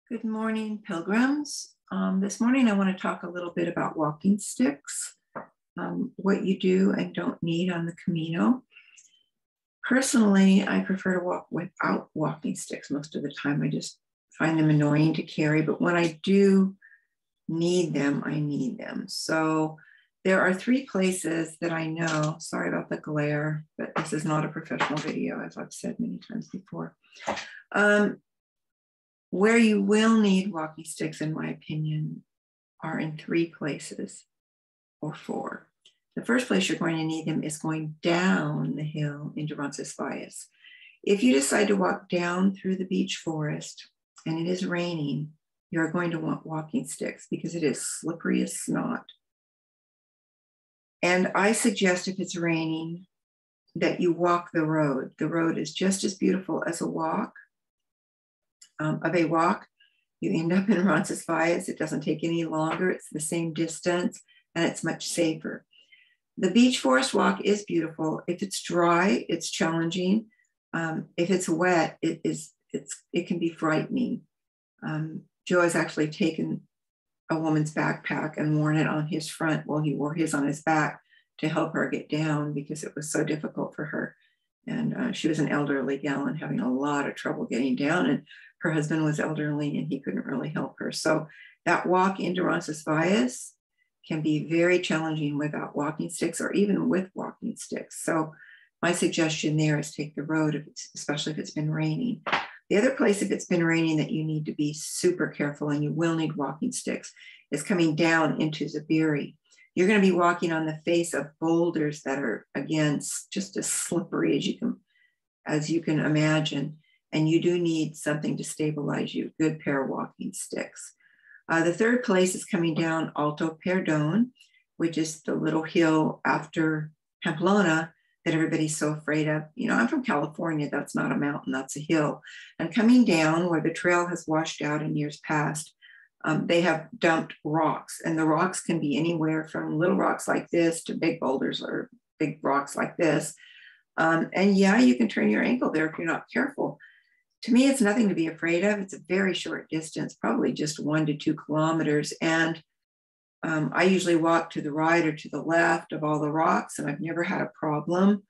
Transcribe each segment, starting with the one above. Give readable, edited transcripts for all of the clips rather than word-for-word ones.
Good morning, pilgrims. This morning I want to talk a little bit about walking sticks, what you do and don't need on the Camino. Personally, I prefer to walk without walking sticks most of the time. I just find them annoying to carry, but when I do need them, I need them. So there are three places that I know, sorry about the glare, but this is not a professional video, as I've said many times before. Where you will need walking sticks, in my opinion, are in three places or four. The first place you're going to need them is going down the hill into Roncesvalles. If you decide to walk down through the beech forest and it is raining, you're going to want walking sticks because it is slippery as snot. And I suggest if it's raining that you walk the road. The road is just as beautiful as a walk. You end up in Roncesvalles. It doesn't take any longer. It's the same distance and it's much safer. The beech forest walk is beautiful. If it's dry, it's challenging. If it's wet, it can be frightening. Joe has actually taken a woman's backpack and worn it on his front while he wore his on his back to help her get down because it was so difficult for her. And she was an elderly gal and having a lot of trouble getting down. And her husband was elderly and he couldn't really help her. So that walk into Roncesvalles can be very challenging without walking sticks or even with walking sticks. So my suggestion there is take the road, especially if it's been raining. The other place, if it's been raining, that you need to be super careful and you will need walking sticks is coming down into Zabiri. You're going to be walking on the face of boulders that are, again, just as slippery as you can imagine. And you do need something to stabilize you, good pair of walking sticks. The third place is coming down Alto Perdón, which is the little hill after Pamplona that everybody's so afraid of. You know, I'm from California. That's not a mountain, that's a hill. And coming down where the trail has washed out in years past, they have dumped rocks, and the rocks can be anywhere from little rocks like this to big boulders or big rocks like this. And yeah, you can turn your ankle there if you're not careful. To me, it's nothing to be afraid of. It's a very short distance, probably just 1 to 2 kilometers. And I usually walk to the right or to the left of all the rocks, and I've never had a problem.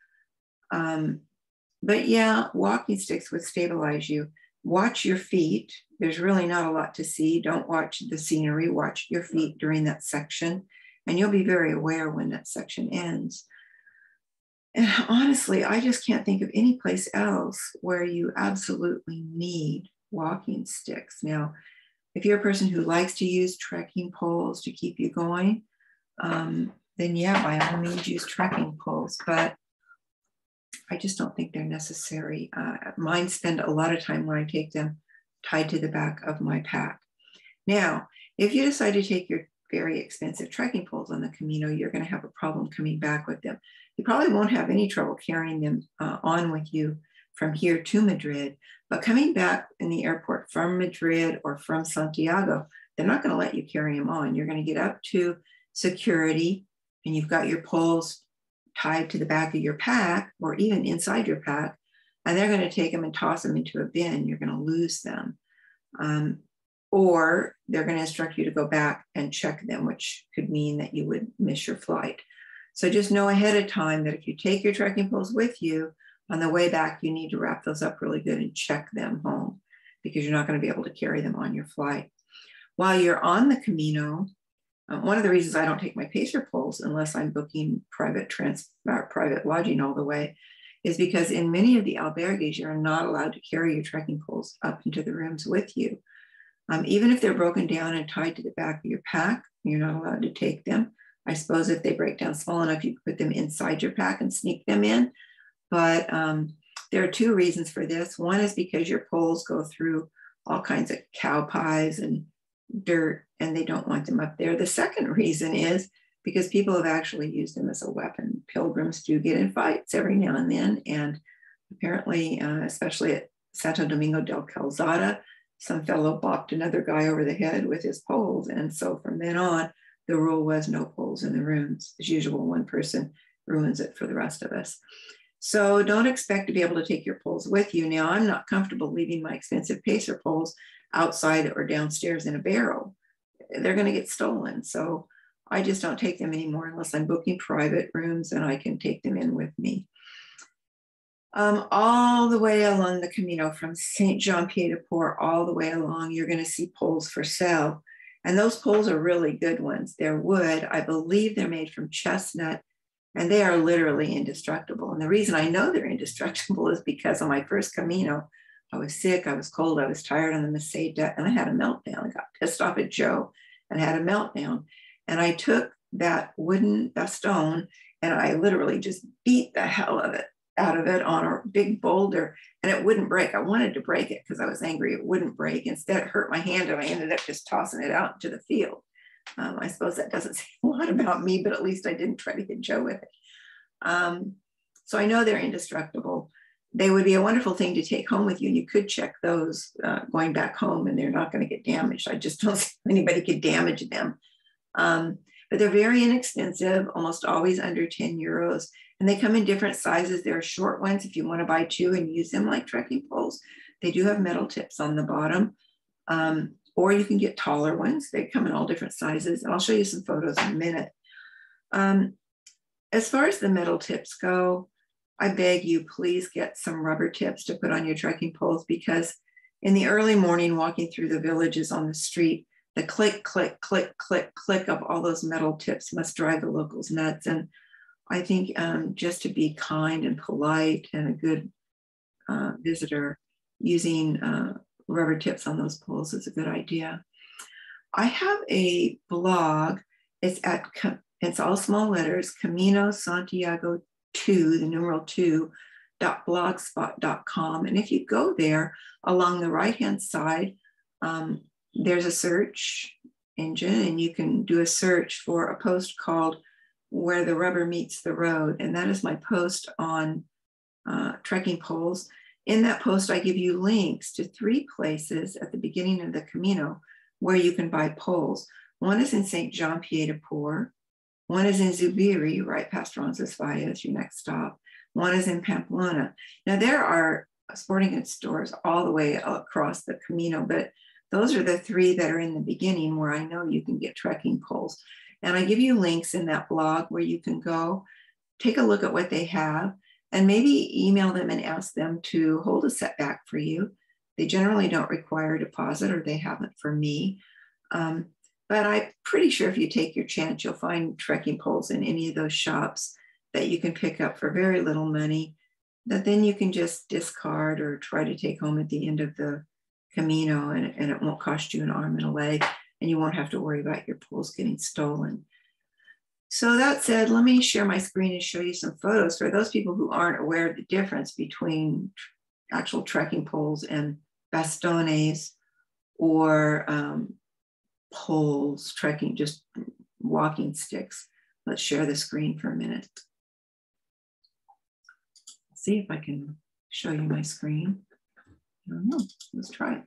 But yeah, walking sticks would stabilize you. Watch your feet. There's really not a lot to see. Don't watch the scenery. Watch your feet during that section, and you'll be very aware when that section ends. And honestly, I just can't think of any place else where you absolutely need walking sticks. Now, if you're a person who likes to use trekking poles to keep you going, then yeah, by all means use trekking poles, but I just don't think they're necessary. Mine spend a lot of time when I take them tied to the back of my pack. Now, if you decide to take your very expensive trekking poles on the Camino, you're going to have a problem coming back with them. You probably won't have any trouble carrying them on with you from here to Madrid, but coming back in the airport from Madrid or from Santiago, they're not going to let you carry them on. You're going to get up to security and you've got your poles tied to the back of your pack or even inside your pack, and they're going to take them and toss them into a bin. You're going to lose them. Or they're going to instruct you to go back and check them, which could mean that you would miss your flight. So just know ahead of time that if you take your trekking poles with you, on the way back, you need to wrap those up really good and check them home because you're not going to be able to carry them on your flight. While you're on the Camino, one of the reasons I don't take my pacer poles unless I'm booking private lodging all the way is because in many of the albergues, you're not allowed to carry your trekking poles up into the rooms with you. Even if they're broken down and tied to the back of your pack, you're not allowed to take them. I suppose if they break down small enough, you can put them inside your pack and sneak them in. But there are two reasons for this. One is because your poles go through all kinds of cow pies and dirt, and they don't want them up there. The second reason is because people have actually used them as a weapon. Pilgrims do get in fights every now and then, and apparently, especially at Santo Domingo del Calzada, some fellow bopped another guy over the head with his poles. And so from then on, the rule was no poles in the rooms. As usual, one person ruins it for the rest of us. So don't expect to be able to take your poles with you. Now, I'm not comfortable leaving my expensive pacer poles outside or downstairs in a barrel, they're going to get stolen. So I just don't take them anymore unless I'm booking private rooms and I can take them in with me. All the way along the Camino from St. Jean Pied de Port all the way along, you're going to see poles for sale. And those poles are really good ones. They're wood. I believe they're made from chestnut, and they are literally indestructible. And the reason I know they're indestructible is because on my first Camino, I was sick, I was cold, I was tired on the Meseta, and I had a meltdown. I got pissed off at Joe and had a meltdown. And I took that wooden Bastone and I literally just beat the hell out of it on a big boulder, and it wouldn't break. I wanted to break it because I was angry it wouldn't break. Instead, it hurt my hand and I ended up just tossing it out into the field. I suppose that doesn't say a lot about me, but at least I didn't try to hit Joe with it. So I know they're indestructible. They would be a wonderful thing to take home with you. You could check those going back home and they're not going to get damaged. I just don't see anybody could damage them. But they're very inexpensive, almost always under 10 euros. And they come in different sizes. There are short ones if you want to buy two and use them like trekking poles. They do have metal tips on the bottom. Or you can get taller ones. They come in all different sizes. And I'll show you some photos in a minute. As far as the metal tips go, I beg you, please get some rubber tips to put on your trekking poles, because in the early morning, walking through the villages on the street, the click, click, click, click, click of all those metal tips must drive the locals nuts. And I think just to be kind and polite and a good visitor, using rubber tips on those poles is a good idea. I have a blog. It's all small letters, Camino Santiago 2, the numeral 2.blogspot.com. And if you go there, along the right-hand side, there's a search engine, and you can do a search for a post called Where the Rubber Meets the Road. And that is my post on trekking poles. In that post, I give you links to 3 places at the beginning of the Camino where you can buy poles. One is in St. Jean Pied de Port. One is in Zubiri, right past Roncesvalles, your next stop. One is in Pamplona. Now, there are sporting goods stores all the way across the Camino, but those are the 3 that are in the beginning where I know you can get trekking poles. And I give you links in that blog where you can go take a look at what they have and maybe email them and ask them to hold a setback for you. They generally don't require a deposit, or they haven't for me. But I'm pretty sure if you take your chance, you'll find trekking poles in any of those shops that you can pick up for very little money, that then you can just discard or try to take home at the end of the Camino, and it won't cost you an arm and a leg, and you won't have to worry about your poles getting stolen. So that said, let me share my screen and show you some photos for those people who aren't aware of the difference between actual trekking poles and bastones, or poles, trekking, just walking sticks. Let's share the screen for a minute. See if I can show you my screen. I don't know, let's try it.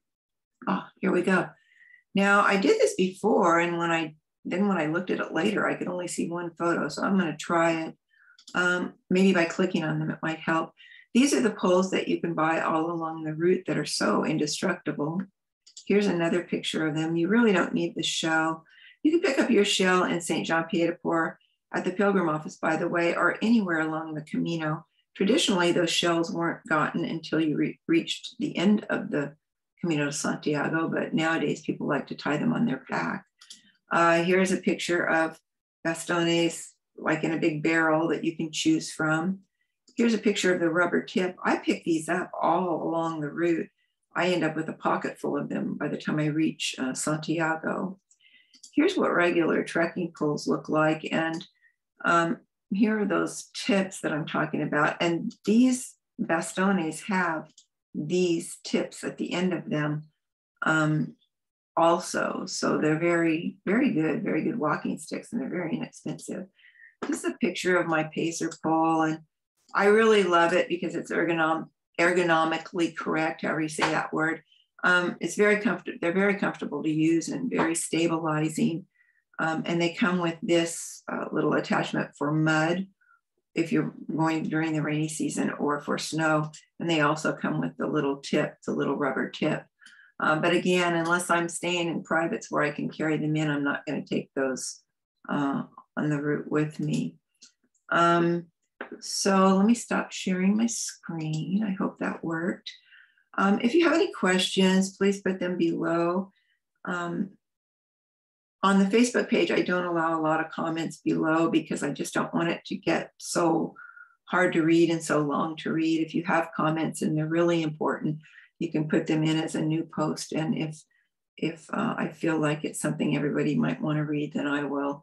Oh, here we go. Now, I did this before, and when I looked at it later, I could only see one photo, so I'm going to try it. Maybe by clicking on them, it might help. These are the poles that you can buy all along the route that are so indestructible. Here's another picture of them. You really don't need the shell. You can pick up your shell in St. Jean Pied de Port at the Pilgrim Office, by the way, or anywhere along the Camino. Traditionally, those shells weren't gotten until you reached the end of the Camino de Santiago, but nowadays people like to tie them on their back. Here's a picture of bastones, like in a big barrel that you can choose from. Here's a picture of the rubber tip. I pick these up all along the route. I end up with a pocket full of them by the time I reach Santiago. Here's what regular trekking poles look like. And here are those tips that I'm talking about. And these bastones have these tips at the end of them also. So they're very, very good walking sticks, and they're very inexpensive. This is a picture of my pacer pole, and I really love it because it's ergonomically correct, however you say that word. It's very comfortable. They're very comfortable to use and very stabilizing. And they come with this little attachment for mud if you're going during the rainy season, or for snow. And they also come with the little tip, the little rubber tip. But again, unless I'm staying in privates where I can carry them in, I'm not going to take those on the route with me. So let me stop sharing my screen. I hope that worked. If you have any questions, please put them below. On the Facebook page, I don't allow a lot of comments below because I just don't want it to get so hard to read and so long to read. If you have comments and they're really important, you can put them in as a new post. And if I feel like it's something everybody might want to read, then I will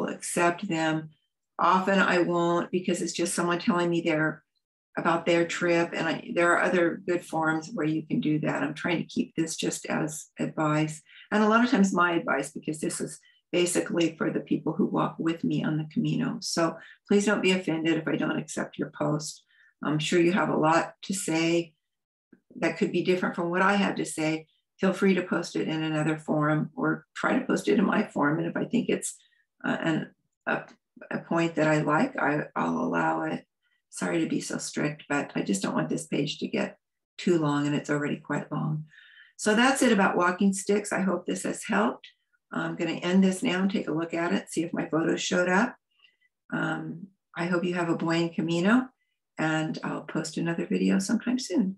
accept them. Often I won't, because it's just someone telling me about their trip, and there are other good forums where you can do that. I'm trying to keep this just as advice, and a lot of times my advice, because this is basically for the people who walk with me on the Camino. So please don't be offended if I don't accept your post. I'm sure you have a lot to say that could be different from what I have to say. Feel free to post it in another forum or try to post it in my forum. And if I think it's a point that I like, I'll allow it. Sorry to be so strict, but I just don't want this page to get too long, and it's already quite long. So that's it about walking sticks. I hope this has helped. I'm going to end this now and take a look at it, see if my photos showed up. I hope you have a buen camino, and I'll post another video sometime soon.